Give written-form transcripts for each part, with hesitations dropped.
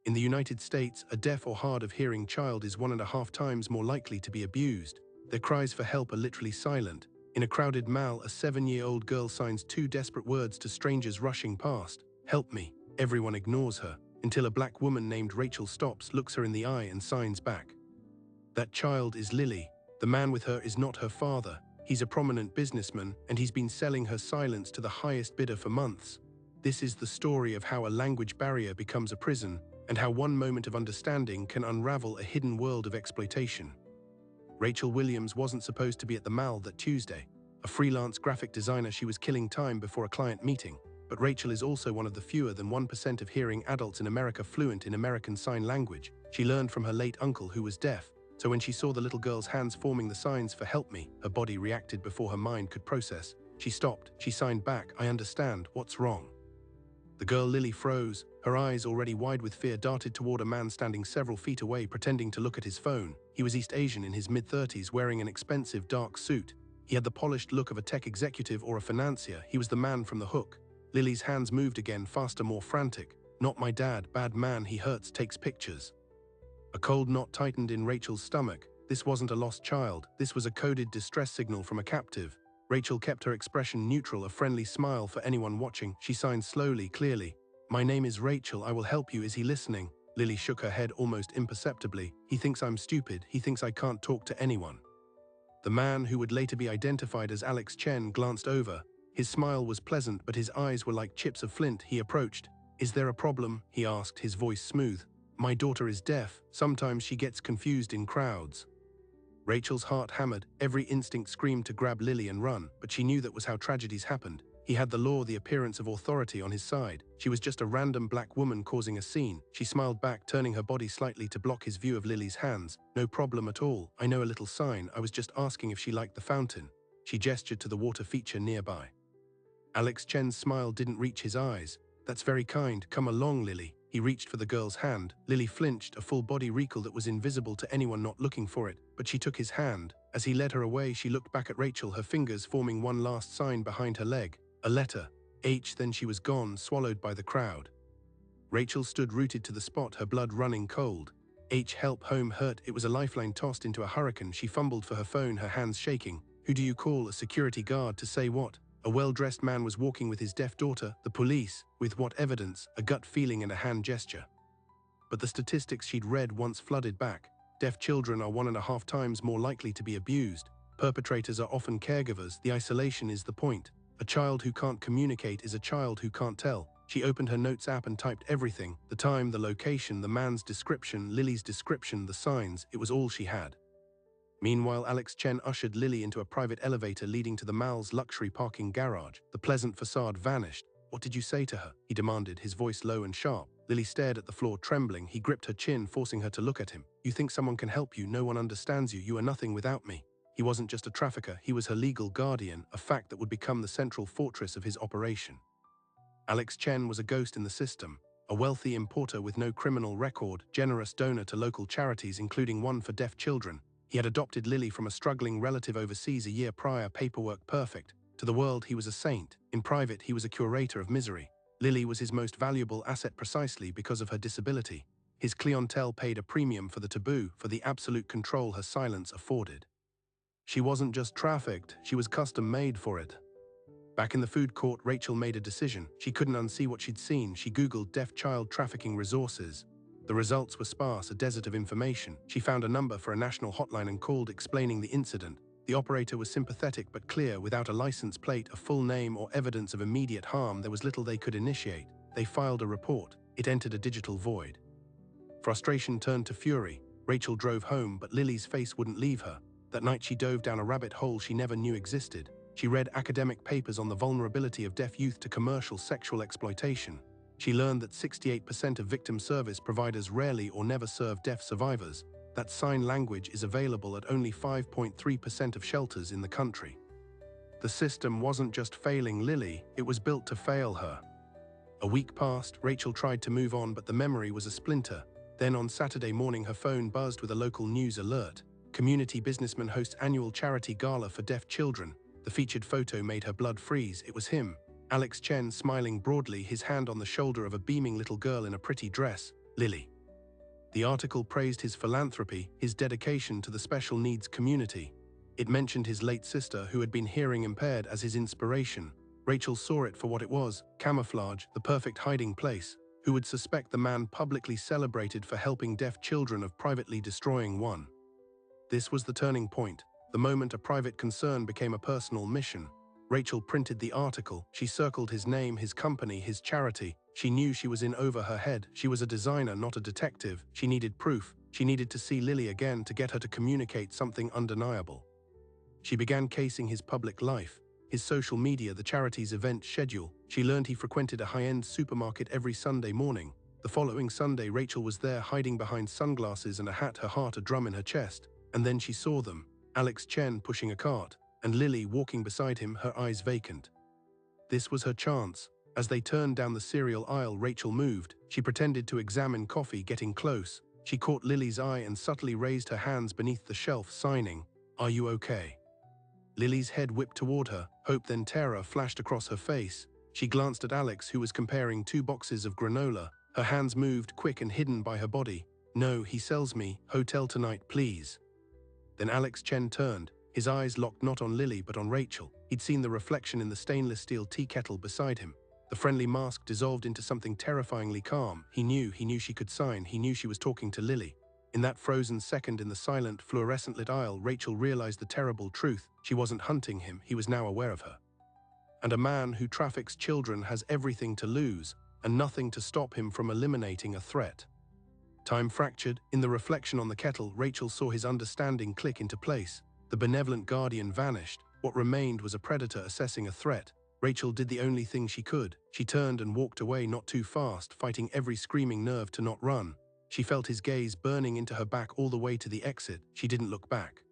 In the United States, a deaf or hard of hearing child is 1.5 times more likely to be abused. Their cries for help are literally silent. In a crowded mall, a 7-year-old girl signs 2 desperate words to strangers rushing past. "Help me." Everyone ignores her, until a black woman named Rachel stops, looks her in the eye and signs back. That child is Lily. The man with her is not her father. He's a prominent businessman, and he's been selling her silence to the highest bidder for months. This is the story of how a language barrier becomes a prison, and how one moment of understanding can unravel a hidden world of exploitation. Rachel Williams wasn't supposed to be at the mall that Tuesday. A freelance graphic designer, she was killing time before a client meeting. But Rachel is also one of the fewer than 1% of hearing adults in America fluent in American Sign Language. She learned from her late uncle, who was deaf, so when she saw the little girl's hands forming the signs for "help me," her body reacted before her mind could process. She stopped. She signed back, "I understand. What's wrong?" The girl Lily froze. Her eyes, already wide with fear, darted toward a man standing several feet away, pretending to look at his phone. He was East Asian, in his mid-30s, wearing an expensive dark suit. He had the polished look of a tech executive or a financier. He was the man from The Hook. Lily's hands moved again, faster, more frantic. "Not my dad. Bad man. He hurts, takes pictures." A cold knot tightened in Rachel's stomach. This wasn't a lost child. This was a coded distress signal from a captive. Rachel kept her expression neutral, a friendly smile for anyone watching. She signed slowly, clearly. "My name is Rachel. I will help you. Is he listening?" Lily shook her head almost imperceptibly. "He thinks I'm stupid. He thinks I can't talk to anyone." The man, who would later be identified as Alex Chen, glanced over. His smile was pleasant, but his eyes were like chips of flint. He approached. "Is there a problem?" he asked, his voice smooth. "My daughter is deaf. Sometimes she gets confused in crowds." Rachel's heart hammered. Every instinct screamed to grab Lily and run, but she knew that was how tragedies happened. He had the law, the appearance of authority, on his side. She was just a random black woman causing a scene. She smiled back, turning her body slightly to block his view of Lily's hands. "No problem at all. I know a little sign. I was just asking if she liked the fountain." She gestured to the water feature nearby. Alex Chen's smile didn't reach his eyes. "That's very kind. Come along, Lily." He reached for the girl's hand. Lily flinched, a full-body recall that was invisible to anyone not looking for it, but she took his hand. As he led her away, she looked back at Rachel, her fingers forming one last sign behind her leg. A letter. H. Then she was gone, swallowed by the crowd. Rachel stood rooted to the spot, her blood running cold. H. Help, home, hurt. It was a lifeline tossed into a hurricane. She fumbled for her phone, her hands shaking. Who do you call? A security guard? To say what? A well-dressed man was walking with his deaf daughter. The police? With what evidence? A gut feeling and a hand gesture. But the statistics she'd read once flooded back. Deaf children are 1.5 times more likely to be abused. Perpetrators are often caregivers. The isolation is the point. A child who can't communicate is a child who can't tell. She opened her notes app and typed everything. The time, the location, the man's description, Lily's description, the signs. It was all she had. Meanwhile, Alex Chen ushered Lily into a private elevator leading to the mall's luxury parking garage. The pleasant facade vanished. "What did you say to her?" he demanded, his voice low and sharp. Lily stared at the floor, trembling. He gripped her chin, forcing her to look at him. "You think someone can help you? No one understands you. You are nothing without me." He wasn't just a trafficker, he was her legal guardian, a fact that would become the central fortress of his operation. Alex Chen was a ghost in the system. A wealthy importer with no criminal record, generous donor to local charities, including one for deaf children. He had adopted Lily from a struggling relative overseas a year prior, paperwork perfect. To the world, he was a saint. In private, he was a curator of misery. Lily was his most valuable asset precisely because of her disability. His clientele paid a premium for the taboo, for the absolute control her silence afforded. She wasn't just trafficked, she was custom-made for it. Back in the food court, Rachel made a decision. She couldn't unsee what she'd seen. She Googled deaf child trafficking resources. The results were sparse, a desert of information. She found a number for a national hotline and called, explaining the incident. The operator was sympathetic but clear, without a license plate, a full name, or evidence of immediate harm. There was little they could initiate. They filed a report. It entered a digital void. Frustration turned to fury. Rachel drove home, but Lily's face wouldn't leave her. That night she dove down a rabbit hole she never knew existed. She read academic papers on the vulnerability of deaf youth to commercial sexual exploitation. She learned that 68% of victim service providers rarely or never serve deaf survivors, that sign language is available at only 5.3% of shelters in the country. The system wasn't just failing Lily, it was built to fail her. A week passed, Rachel tried to move on, but the memory was a splinter. Then on Saturday morning, her phone buzzed with a local news alert. Community businessman hosts annual charity gala for deaf children. The featured photo made her blood freeze. It was him, Alex Chen, smiling broadly, his hand on the shoulder of a beaming little girl in a pretty dress. "Lily." The article praised his philanthropy, his dedication to the special needs community. It mentioned his late sister, who had been hearing impaired, as his inspiration. Rachel saw it for what it was: camouflage, the perfect hiding place. Who would suspect the man publicly celebrated for helping deaf children of privately destroying one? This was the turning point, the moment a private concern became a personal mission. Rachel printed the article. She circled his name, his company, his charity. She knew she was in over her head. She was a designer, not a detective. She needed proof. She needed to see Lily again to get her to communicate something undeniable. She began casing his public life, his social media, the charity's event schedule. She learned he frequented a high-end supermarket every Sunday morning. The following Sunday, Rachel was there, hiding behind sunglasses and a hat, her heart a drum in her chest. And then she saw them: Alex Chen pushing a cart, and Lily walking beside him, her eyes vacant. This was her chance. As they turned down the cereal aisle, Rachel moved. She pretended to examine coffee, getting close. She caught Lily's eye and subtly raised her hands beneath the shelf, signing, "Are you okay?" Lily's head whipped toward her. Hope, then terror, flashed across her face. She glanced at Alex, who was comparing 2 boxes of granola. Her hands moved, quick and hidden by her body. "No, he sells me. Hotel tonight, please." Then Alex Chen turned, his eyes locked not on Lily but on Rachel. He'd seen the reflection in the stainless steel tea kettle beside him. The friendly mask dissolved into something terrifyingly calm. He knew she could sign. He knew she was talking to Lily. In that frozen second in the silent, fluorescent-lit aisle, Rachel realized the terrible truth. She wasn't hunting him. He was now aware of her. And a man who traffics children has everything to lose and nothing to stop him from eliminating a threat. Time fractured. In the reflection on the kettle, Rachel saw his understanding click into place. The benevolent guardian vanished. What remained was a predator assessing a threat. Rachel did the only thing she could. She turned and walked away, not too fast, fighting every screaming nerve to not run. She felt his gaze burning into her back all the way to the exit. She didn't look back.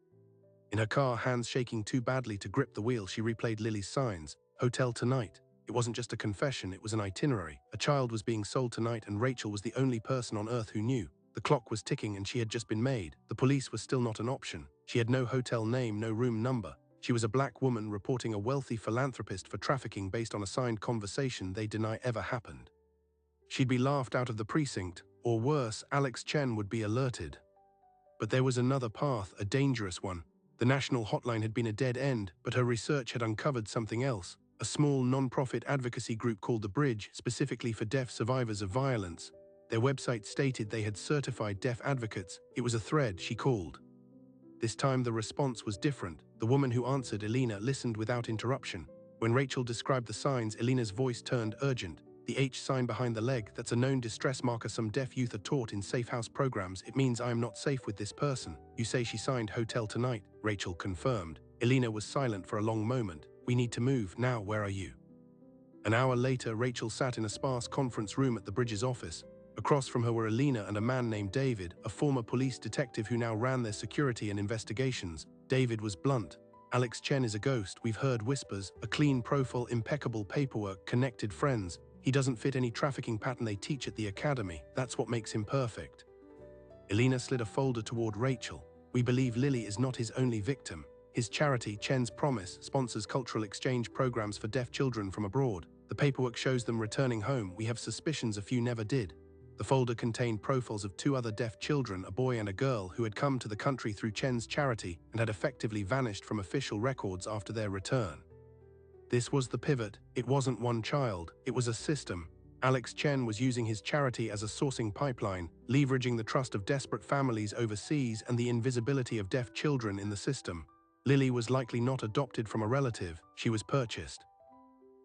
In her car, hands shaking too badly to grip the wheel, she replayed Lily's signs. Hotel tonight. It wasn't just a confession, it was an itinerary. A child was being sold tonight, and Rachel was the only person on earth who knew. The clock was ticking and she had just been made. The police was still not an option. She had no hotel name, no room number. She was a black woman reporting a wealthy philanthropist for trafficking based on a signed conversation they deny ever happened. She'd be laughed out of the precinct, or worse, Alex Chen would be alerted. But there was another path, a dangerous one. The national hotline had been a dead end, but her research had uncovered something else. A small non-profit advocacy group called The Bridge, specifically for deaf survivors of violence. Their website stated they had certified deaf advocates. It was a thread. She called. This time the response was different. The woman who answered, Elena, listened without interruption. When Rachel described the signs, Elena's voice turned urgent. The H sign behind the leg, that's a known distress marker some deaf youth are taught in safe house programs. It means I am not safe with this person. You say she signed hotel tonight, Rachel confirmed. Elena was silent for a long moment. We need to move. Now, where are you? An hour later, Rachel sat in a sparse conference room at the Bridges office. Across from her were Elena and a man named David, a former police detective who now ran their security and investigations. David was blunt. Alex Chen is a ghost. We've heard whispers. A clean profile, impeccable paperwork, connected friends. He doesn't fit any trafficking pattern they teach at the academy. That's what makes him perfect. Elena slid a folder toward Rachel. We believe Lily is not his only victim. His charity, Chen's Promise, sponsors cultural exchange programs for deaf children from abroad. The paperwork shows them returning home. We have suspicions a few never did. The folder contained profiles of 2 other deaf children, a boy and a girl, who had come to the country through Chen's charity and had effectively vanished from official records after their return. This was the pivot. It wasn't one child, it was a system. Alex Chen was using his charity as a sourcing pipeline, leveraging the trust of desperate families overseas and the invisibility of deaf children in the system. Lily was likely not adopted from a relative, she was purchased.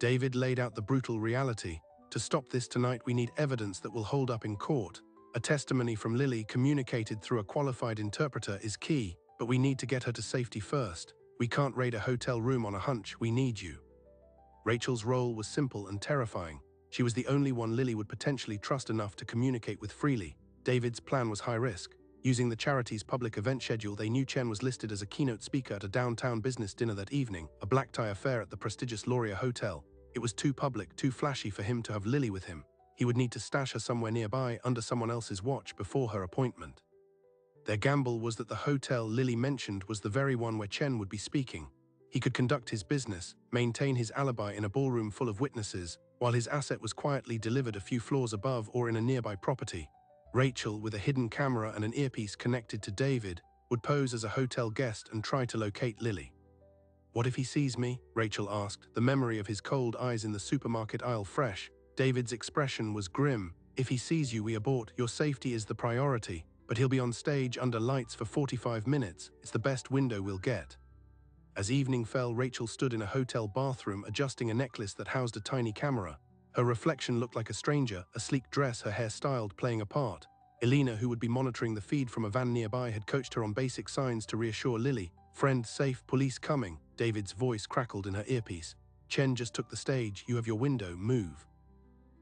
David laid out the brutal reality. To stop this tonight, we need evidence that will hold up in court. A testimony from Lily communicated through a qualified interpreter is key, but we need to get her to safety first. We can't raid a hotel room on a hunch. We need you. Rachel's role was simple and terrifying. She was the only one Lily would potentially trust enough to communicate with freely. David's plan was high risk. Using the charity's public event schedule, they knew Chen was listed as a keynote speaker at a downtown business dinner that evening, a black-tie affair at the prestigious Laurier Hotel. It was too public, too flashy for him to have Lily with him. He would need to stash her somewhere nearby, under someone else's watch, before her appointment. Their gamble was that the hotel Lily mentioned was the very one where Chen would be speaking. He could conduct his business, maintain his alibi in a ballroom full of witnesses, while his asset was quietly delivered a few floors above or in a nearby property. Rachel, with a hidden camera and an earpiece connected to David, would pose as a hotel guest and try to locate Lily. "What if he sees me?" Rachel asked, the memory of his cold eyes in the supermarket aisle fresh. David's expression was grim. "If he sees you, we abort. Your safety is the priority. But he'll be on stage under lights for 45 minutes. It's the best window we'll get." As evening fell, Rachel stood in a hotel bathroom adjusting a necklace that housed a tiny camera. Her reflection looked like a stranger, a sleek dress, her hair styled, playing a part. Elena, who would be monitoring the feed from a van nearby, had coached her on basic signs to reassure Lily. "Friend safe, police coming." David's voice crackled in her earpiece. "Chen just took the stage. You have your window. Move."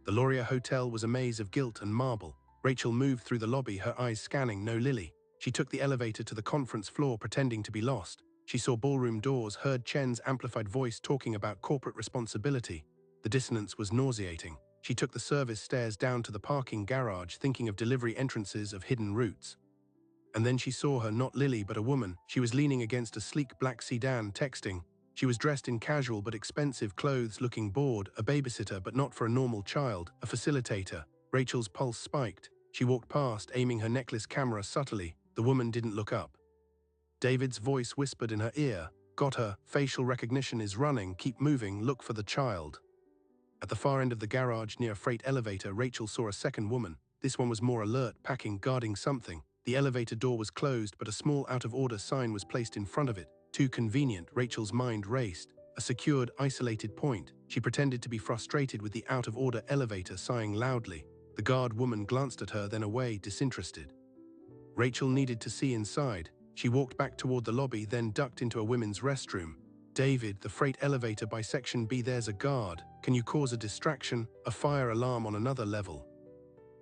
The Laurier Hotel was a maze of gilt and marble. Rachel moved through the lobby, her eyes scanning. No Lily. She took the elevator to the conference floor, pretending to be lost. She saw ballroom doors, heard Chen's amplified voice talking about corporate responsibility. The dissonance was nauseating. She took the service stairs down to the parking garage, thinking of delivery entrances, of hidden routes. And then she saw her, not Lily, but a woman. She was leaning against a sleek black sedan, texting. She was dressed in casual but expensive clothes, looking bored, a babysitter but not for a normal child, a facilitator. Rachel's pulse spiked. She walked past, aiming her necklace camera subtly. The woman didn't look up. David's voice whispered in her ear, "Got her, facial recognition is running, keep moving, look for the child." At the far end of the garage near a freight elevator, Rachel saw a second woman. This one was more alert, packing, guarding something. The elevator door was closed, but a small out-of-order sign was placed in front of it. Too convenient, Rachel's mind raced. A secured, isolated point. She pretended to be frustrated with the out-of-order elevator, sighing loudly. The guard woman glanced at her, then away, disinterested. Rachel needed to see inside. She walked back toward the lobby, then ducked into a women's restroom. "David, the freight elevator by section B, there's a guard. Can you cause a distraction? A fire alarm on another level."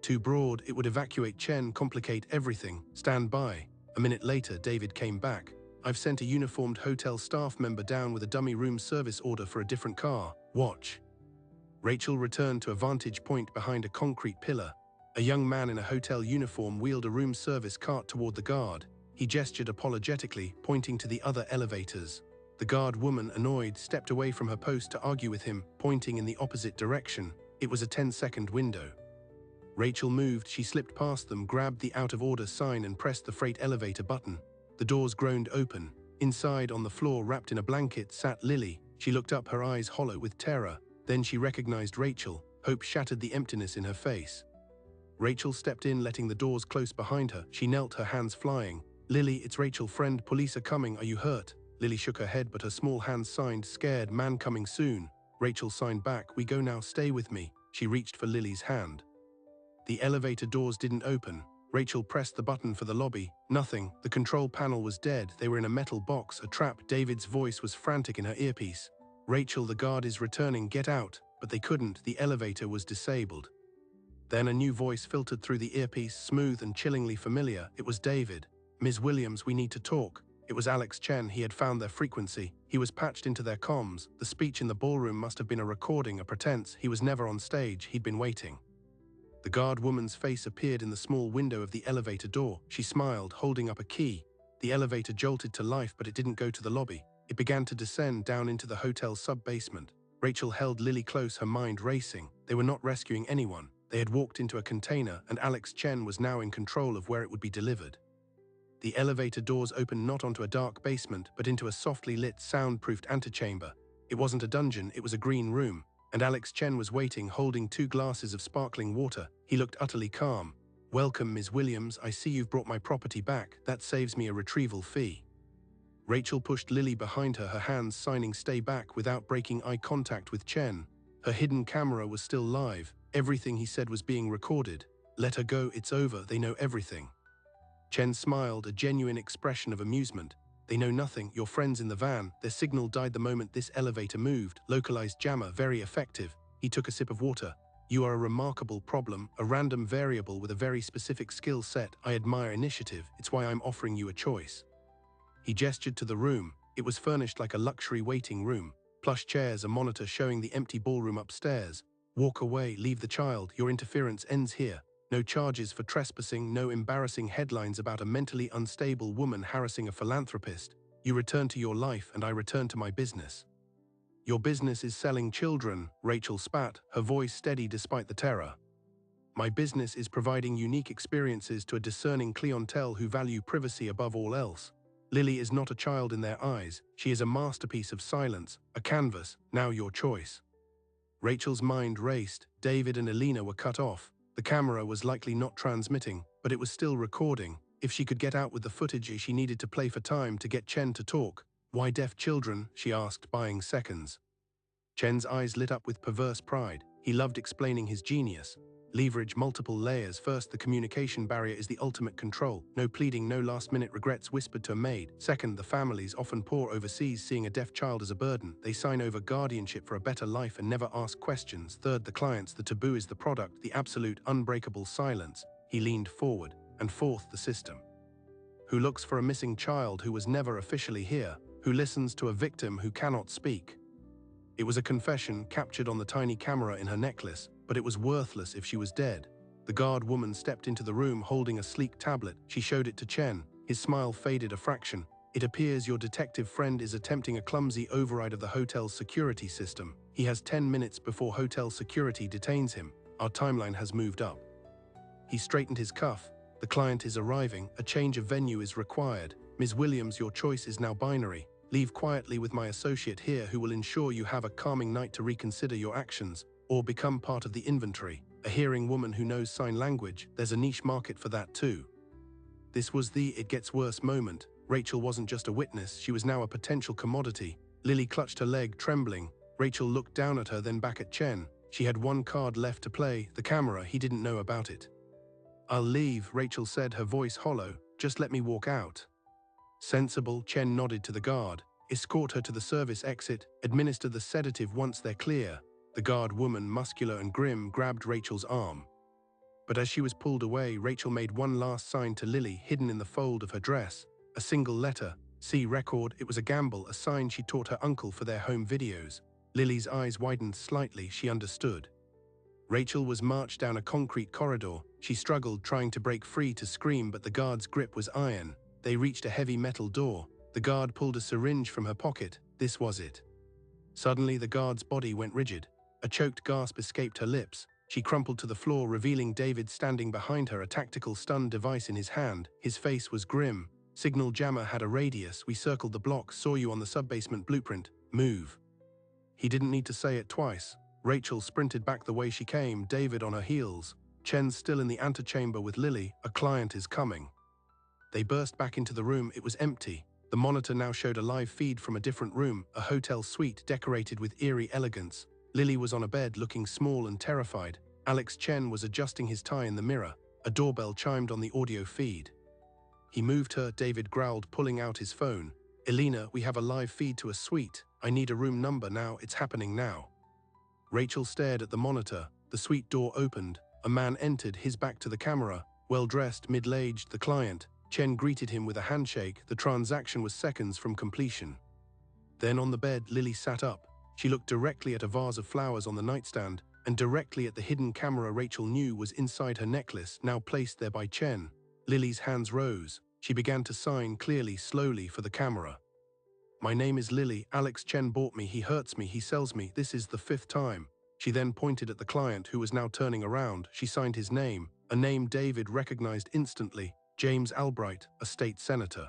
"Too broad, it would evacuate Chen, complicate everything. Stand by." A minute later, David came back. "I've sent a uniformed hotel staff member down with a dummy room service order for a different car. Watch." Rachel returned to a vantage point behind a concrete pillar. A young man in a hotel uniform wheeled a room service cart toward the guard. He gestured apologetically, pointing to the other elevators. The guard woman, annoyed, stepped away from her post to argue with him, pointing in the opposite direction. It was a 10-second window. Rachel moved. She slipped past them, grabbed the out-of-order sign and pressed the freight elevator button. The doors groaned open. Inside, on the floor, wrapped in a blanket, sat Lily. She looked up, her eyes hollow with terror. Then she recognized Rachel. Hope shattered the emptiness in her face. Rachel stepped in, letting the doors close behind her. She knelt, her hands flying. "Lily, it's Rachel, friend. Police are coming. Are you hurt?" Lily shook her head, but her small hands signed, scared, "Man coming soon." Rachel signed back, "We go now, stay with me." She reached for Lily's hand. The elevator doors didn't open. Rachel pressed the button for the lobby. Nothing. The control panel was dead. They were in a metal box, a trap. David's voice was frantic in her earpiece. "Rachel, the guard is returning. Get out." But they couldn't. The elevator was disabled. Then a new voice filtered through the earpiece, smooth and chillingly familiar. It was David. "Ms. Williams, we need to talk." It was Alex Chen. He had found their frequency. He was patched into their comms. The speech in the ballroom must have been a recording, a pretense. He was never on stage. He'd been waiting. The guard woman's face appeared in the small window of the elevator door. She smiled, holding up a key. The elevator jolted to life, but it didn't go to the lobby. It began to descend down into the hotel's sub-basement. Rachel held Lily close, her mind racing. They were not rescuing anyone. They had walked into a container, and Alex Chen was now in control of where it would be delivered. The elevator doors opened not onto a dark basement, but into a softly lit, soundproofed antechamber. It wasn't a dungeon, it was a green room. And Alex Chen was waiting, holding 2 glasses of sparkling water. He looked utterly calm. "Welcome, Ms. Williams. I see you've brought my property back. That saves me a retrieval fee." Rachel pushed Lily behind her, her hands signing "stay back" without breaking eye contact with Chen. Her hidden camera was still live. Everything he said was being recorded. "Let her go, it's over, they know everything." Chen smiled, a genuine expression of amusement. "They know nothing, your friends in the van. Their signal died the moment this elevator moved. Localized jammer, very effective." He took a sip of water. "You are a remarkable problem, a random variable with a very specific skill set. I admire initiative. It's why I'm offering you a choice." He gestured to the room. It was furnished like a luxury waiting room. Plush chairs, a monitor showing the empty ballroom upstairs. "Walk away, leave the child. Your interference ends here. No charges for trespassing, no embarrassing headlines about a mentally unstable woman harassing a philanthropist. You return to your life and I return to my business." "Your business is selling children," Rachel spat, her voice steady despite the terror. My business is providing unique experiences to a discerning clientele who value privacy above all else. Lily is not a child in their eyes. She is a masterpiece of silence, a canvas, now your choice. Rachel's mind raced. David and Elena were cut off. The camera was likely not transmitting, but it was still recording. If she could get out with the footage, she needed to play for time to get Chen to talk. Why deaf children? She asked, buying seconds. Chen's eyes lit up with perverse pride. He loved explaining his genius. Leverage multiple layers. First, the communication barrier is the ultimate control. No pleading, no last-minute regrets whispered to a maid. Second, the families, often poor overseas, seeing a deaf child as a burden. They sign over guardianship for a better life and never ask questions. Third, the clients, the taboo is the product, the absolute unbreakable silence. He leaned forward. And fourth, the system. Who looks for a missing child who was never officially here? Who listens to a victim who cannot speak? It was a confession captured on the tiny camera in her necklace, but it was worthless if she was dead. The guard woman stepped into the room holding a sleek tablet. She showed it to Chen. His smile faded a fraction. It appears your detective friend is attempting a clumsy override of the hotel's security system. He has 10 minutes before hotel security detains him. Our timeline has moved up. He straightened his cuff. The client is arriving. A change of venue is required. Ms. Williams, your choice is now binary. Leave quietly with my associate here who will ensure you have a calming night to reconsider your actions, or become part of the inventory. A hearing woman who knows sign language, there's a niche market for that too. This was the it gets worse moment. Rachel wasn't just a witness, she was now a potential commodity. Lily clutched her leg, trembling. Rachel looked down at her, then back at Chen. She had one card left to play, the camera. He didn't know about it. I'll leave, Rachel said, her voice hollow. Just let me walk out. Sensible, Chen nodded to the guard. Escort her to the service exit, administer the sedative once they're clear. The guard woman, muscular and grim, grabbed Rachel's arm. But as she was pulled away, Rachel made one last sign to Lily, hidden in the fold of her dress. A single letter. See record. It was a gamble, a sign she taught her uncle for their home videos. Lily's eyes widened slightly. She understood. Rachel was marched down a concrete corridor. She struggled, trying to break free to scream, but the guard's grip was iron. They reached a heavy metal door. The guard pulled a syringe from her pocket. This was it. Suddenly, the guard's body went rigid. A choked gasp escaped her lips. She crumpled to the floor, revealing David standing behind her, a tactical stun device in his hand. His face was grim. Signal jammer had a radius. We circled the block, saw you on the subbasement blueprint. Move. He didn't need to say it twice. Rachel sprinted back the way she came, David on her heels. Chen's still in the antechamber with Lily. A client is coming. They burst back into the room. It was empty. The monitor now showed a live feed from a different room, a hotel suite decorated with eerie elegance. Lily was on a bed, looking small and terrified. Alex Chen was adjusting his tie in the mirror. A doorbell chimed on the audio feed. He moved her, David growled, pulling out his phone. Elena, we have a live feed to a suite. I need a room number now. It's happening now. Rachel stared at the monitor. The suite door opened. A man entered, his back to the camera. Well-dressed, middle-aged, the client. Chen greeted him with a handshake. The transaction was seconds from completion. Then on the bed, Lily sat up. She looked directly at a vase of flowers on the nightstand, and directly at the hidden camera Rachel knew was inside her necklace, now placed there by Chen. Lily's hands rose. She began to sign clearly, slowly, for the camera. My name is Lily. Alex Chen bought me. He hurts me. He sells me. This is the 5th time. She then pointed at the client, who was now turning around. She signed his name, a name David recognized instantly. James Albright, a state senator.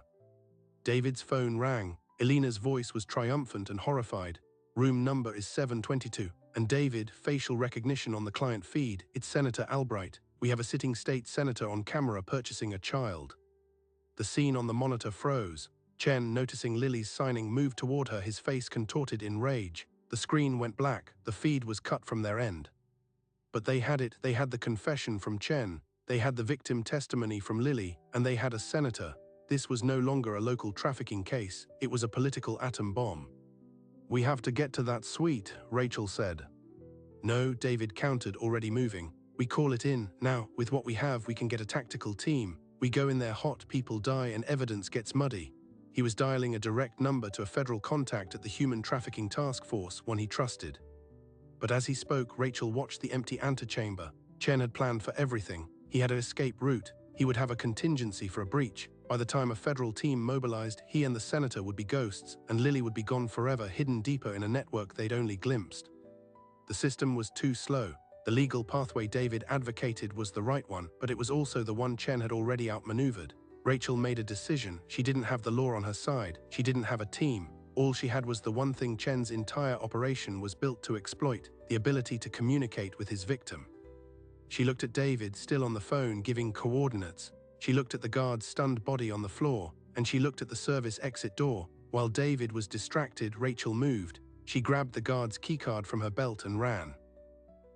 David's phone rang. Elena's voice was triumphant and horrified. Room number is 722. And David, facial recognition on the client feed. It's Senator Albright. We have a sitting state senator on camera purchasing a child. The scene on the monitor froze. Chen, noticing Lily's signing, moved toward her, his face contorted in rage. The screen went black. The feed was cut from their end. But they had it. They had the confession from Chen. They had the victim testimony from Lily, and they had a senator. This was no longer a local trafficking case. It was a political atom bomb. We have to get to that suite, Rachel said. No, David countered, already moving. We call it in. Now, with what we have, we can get a tactical team. We go in there hot, people die, and evidence gets muddy. He was dialing a direct number to a federal contact at the Human Trafficking Task Force, one he trusted. But as he spoke, Rachel watched the empty antechamber. Chen had planned for everything. He had an escape route. He would have a contingency for a breach. By the time a federal team mobilized, he and the senator would be ghosts, and Lily would be gone forever, hidden deeper in a network they'd only glimpsed. The system was too slow. The legal pathway David advocated was the right one, but it was also the one Chen had already outmaneuvered. Rachel made a decision. She didn't have the law on her side. She didn't have a team. All she had was the one thing Chen's entire operation was built to exploit, the ability to communicate with his victim. She looked at David, still on the phone, giving coordinates. She looked at the guard's stunned body on the floor, and she looked at the service exit door. While David was distracted, Rachel moved. She grabbed the guard's keycard from her belt and ran.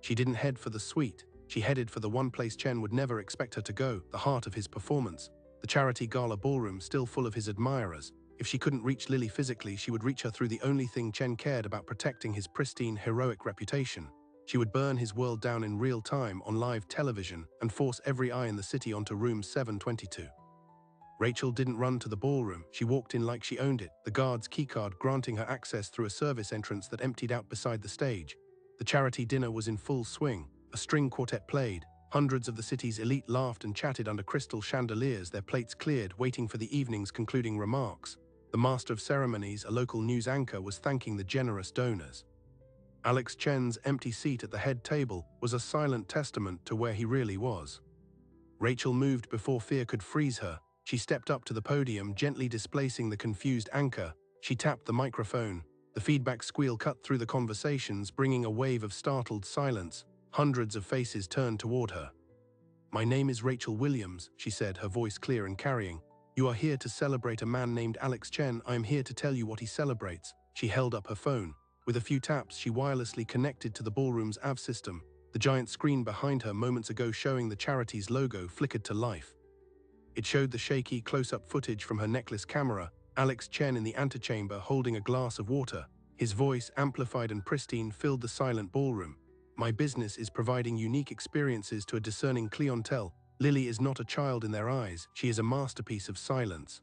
She didn't head for the suite. She headed for the one place Chen would never expect her to go, the heart of his performance, the charity gala ballroom still full of his admirers. If she couldn't reach Lily physically, she would reach her through the only thing Chen cared about: protecting his pristine, heroic reputation. She would burn his world down in real time on live television and force every eye in the city onto room 722. Rachel didn't run to the ballroom. She walked in like she owned it, the guard's keycard granting her access through a service entrance that emptied out beside the stage. The charity dinner was in full swing. A string quartet played. Hundreds of the city's elite laughed and chatted under crystal chandeliers, their plates cleared, waiting for the evening's concluding remarks. The master of ceremonies, a local news anchor, was thanking the generous donors. Alex Chen's empty seat at the head table was a silent testament to where he really was. Rachel moved before fear could freeze her. She stepped up to the podium, gently displacing the confused anchor. She tapped the microphone. The feedback squeal cut through the conversations, bringing a wave of startled silence. Hundreds of faces turned toward her. "My name is Rachel Williams," she said, her voice clear and carrying. "You are here to celebrate a man named Alex Chen. I am here to tell you what he celebrates." She held up her phone. With a few taps, she wirelessly connected to the ballroom's AV system. The giant screen behind her, moments ago showing the charity's logo, flickered to life. It showed the shaky, close-up footage from her necklace camera. Alex Chen in the antechamber holding a glass of water. His voice, amplified and pristine, filled the silent ballroom. "My business is providing unique experiences to a discerning clientele. Lily is not a child in their eyes. She is a masterpiece of silence."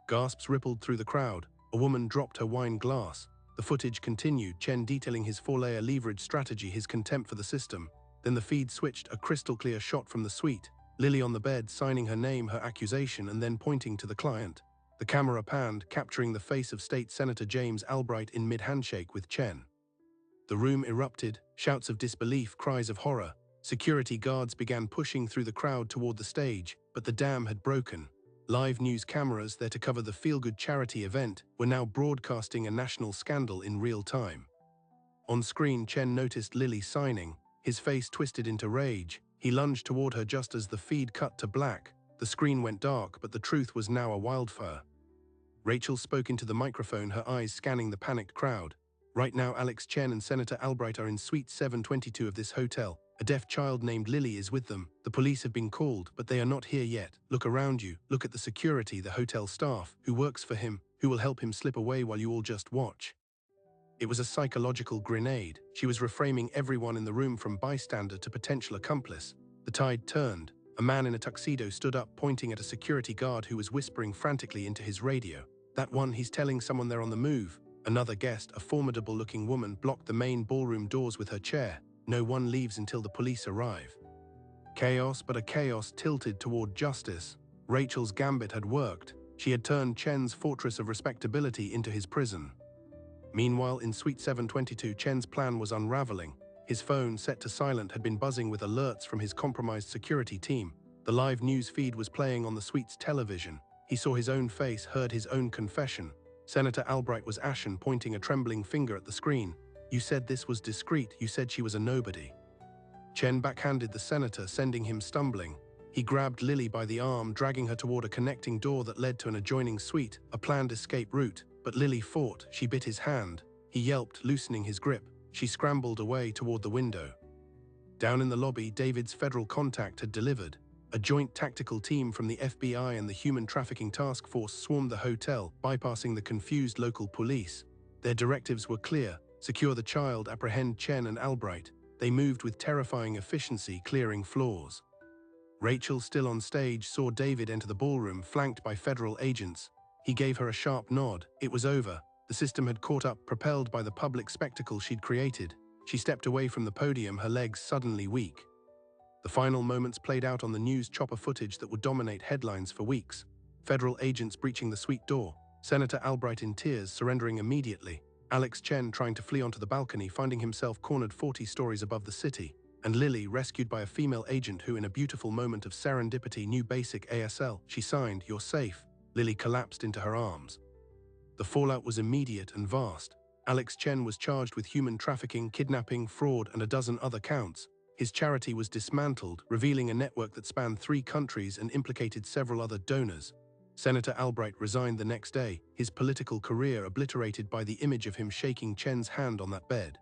Gasps rippled through the crowd. A woman dropped her wine glass. The footage continued, Chen detailing his four-layer leverage strategy, his contempt for the system. Then the feed switched, a crystal-clear shot from the suite. Lily on the bed, signing her name, her accusation, and then pointing to the client. The camera panned, capturing the face of State Senator James Albright in mid-handshake with Chen. The room erupted, shouts of disbelief, cries of horror. Security guards began pushing through the crowd toward the stage, but the dam had broken. Live news cameras, there to cover the feel-good charity event, were now broadcasting a national scandal in real time. On screen, Chen noticed Lily signing. His face twisted into rage. He lunged toward her just as the feed cut to black. The screen went dark, but the truth was now a wildfire. Rachel spoke into the microphone, her eyes scanning the panicked crowd. "Right now, Alex Chen and Senator Albright are in Suite 722 of this hotel. A deaf child named Lily is with them. The police have been called, but they are not here yet. Look around you. Look at the security, the hotel staff, who works for him, who will help him slip away while you all just watch." It was a psychological grenade. She was reframing everyone in the room from bystander to potential accomplice. The tide turned. A man in a tuxedo stood up, pointing at a security guard who was whispering frantically into his radio. "That one, he's telling someone they're on the move." Another guest, a formidable-looking woman, blocked the main ballroom doors with her chair. "No one leaves until the police arrive." Chaos, but a chaos tilted toward justice. Rachel's gambit had worked. She had turned Chen's fortress of respectability into his prison. Meanwhile, in Suite 722, Chen's plan was unraveling. His phone, set to silent, had been buzzing with alerts from his compromised security team. The live news feed was playing on the suite's television. He saw his own face, heard his own confession. Senator Albright was ashen, pointing a trembling finger at the screen. "You said this was discreet. You said she was a nobody." Chen backhanded the senator, sending him stumbling. He grabbed Lily by the arm, dragging her toward a connecting door that led to an adjoining suite, a planned escape route. But Lily fought. She bit his hand. He yelped, loosening his grip. She scrambled away toward the window. Down in the lobby, David's federal contact had delivered. A joint tactical team from the FBI and the Human Trafficking Task Force swarmed the hotel, bypassing the confused local police. Their directives were clear: secure the child, apprehend Chen and Albright. They moved with terrifying efficiency, clearing floors. Rachel, still on stage, saw David enter the ballroom, flanked by federal agents. He gave her a sharp nod. It was over. The system had caught up, propelled by the public spectacle she'd created. She stepped away from the podium, her legs suddenly weak. The final moments played out on the news chopper footage that would dominate headlines for weeks. Federal agents breaching the suite door. Senator Albright in tears, surrendering immediately. Alex Chen trying to flee onto the balcony, finding himself cornered 40 stories above the city. And Lily, rescued by a female agent who, in a beautiful moment of serendipity, knew basic ASL. She signed, "You're safe." Lily collapsed into her arms. The fallout was immediate and vast. Alex Chen was charged with human trafficking, kidnapping, fraud, and a dozen other counts. His charity was dismantled, revealing a network that spanned 3 countries and implicated several other donors. Senator Albright resigned the next day, his political career obliterated by the image of him shaking Chen's hand on that bed.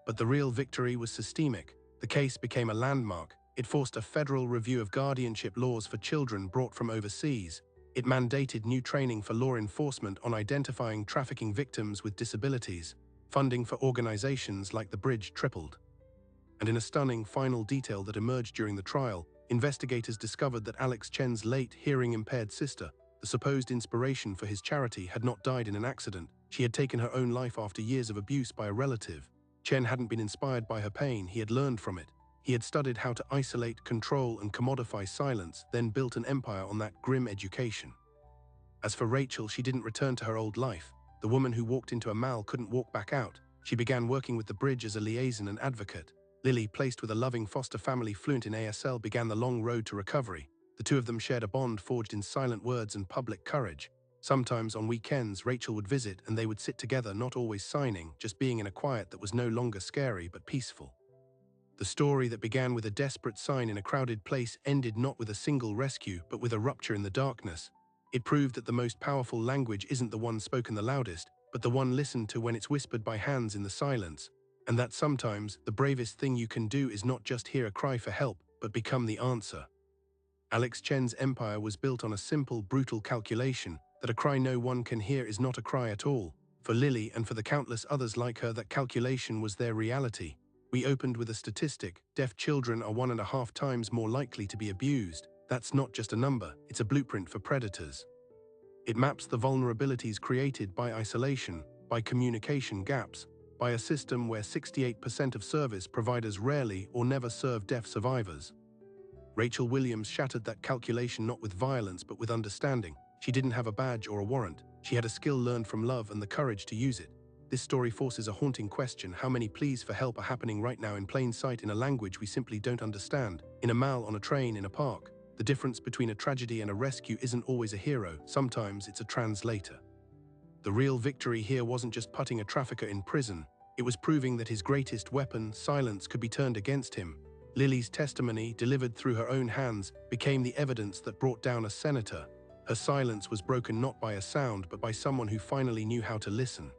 But the real victory was systemic. The case became a landmark. It forced a federal review of guardianship laws for children brought from overseas. It mandated new training for law enforcement on identifying trafficking victims with disabilities. Funding for organizations like the Bridge tripled. And in a stunning final detail that emerged during the trial, investigators discovered that Alex Chen's late hearing-impaired sister, the supposed inspiration for his charity, had not died in an accident. She had taken her own life after years of abuse by a relative. Chen hadn't been inspired by her pain, he had learned from it. He had studied how to isolate, control, and commodify silence, then built an empire on that grim education. As for Rachel, she didn't return to her old life. The woman who walked into a mal couldn't walk back out. She began working with the Bridge as a liaison and advocate. Lily, placed with a loving foster family fluent in ASL, began the long road to recovery. The two of them shared a bond forged in silent words and public courage. Sometimes on weekends, Rachel would visit and they would sit together, not always signing, just being in a quiet that was no longer scary but peaceful. The story that began with a desperate sign in a crowded place ended not with a single rescue, but with a rupture in the darkness. It proved that the most powerful language isn't the one spoken the loudest, but the one listened to when it's whispered by hands in the silence. And that sometimes the bravest thing you can do is not just hear a cry for help, but become the answer. Alex Chen's empire was built on a simple, brutal calculation that a cry no one can hear is not a cry at all. For Lily and for the countless others like her, that calculation was their reality. We opened with a statistic: deaf children are 1.5 times more likely to be abused. That's not just a number, it's a blueprint for predators. It maps the vulnerabilities created by isolation, by communication gaps, by a system where 68% of service providers rarely or never serve deaf survivors. Rachel Williams shattered that calculation not with violence but with understanding. She didn't have a badge or a warrant. She had a skill learned from love and the courage to use it. This story forces a haunting question: how many pleas for help are happening right now in plain sight in a language we simply don't understand? In a mall, on a train, in a park. The difference between a tragedy and a rescue isn't always a hero. Sometimes it's a translator. The real victory here wasn't just putting a trafficker in prison. It was proving that his greatest weapon, silence, could be turned against him. Lily's testimony, delivered through her own hands, became the evidence that brought down a senator. Her silence was broken not by a sound, but by someone who finally knew how to listen.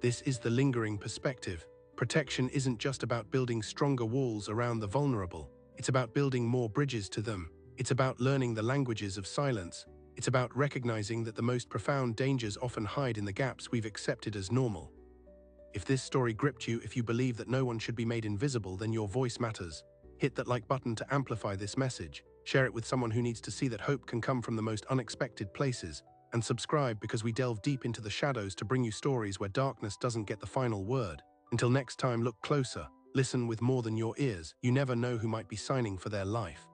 This is the lingering perspective. Protection isn't just about building stronger walls around the vulnerable. It's about building more bridges to them. It's about learning the languages of silence. It's about recognizing that the most profound dangers often hide in the gaps we've accepted as normal. If this story gripped you, if you believe that no one should be made invisible, then your voice matters. Hit that like button to amplify this message. Share it with someone who needs to see that hope can come from the most unexpected places. And subscribe, because we delve deep into the shadows to bring you stories where darkness doesn't get the final word. Until next time, look closer. Listen with more than your ears. You never know who might be signing for their life.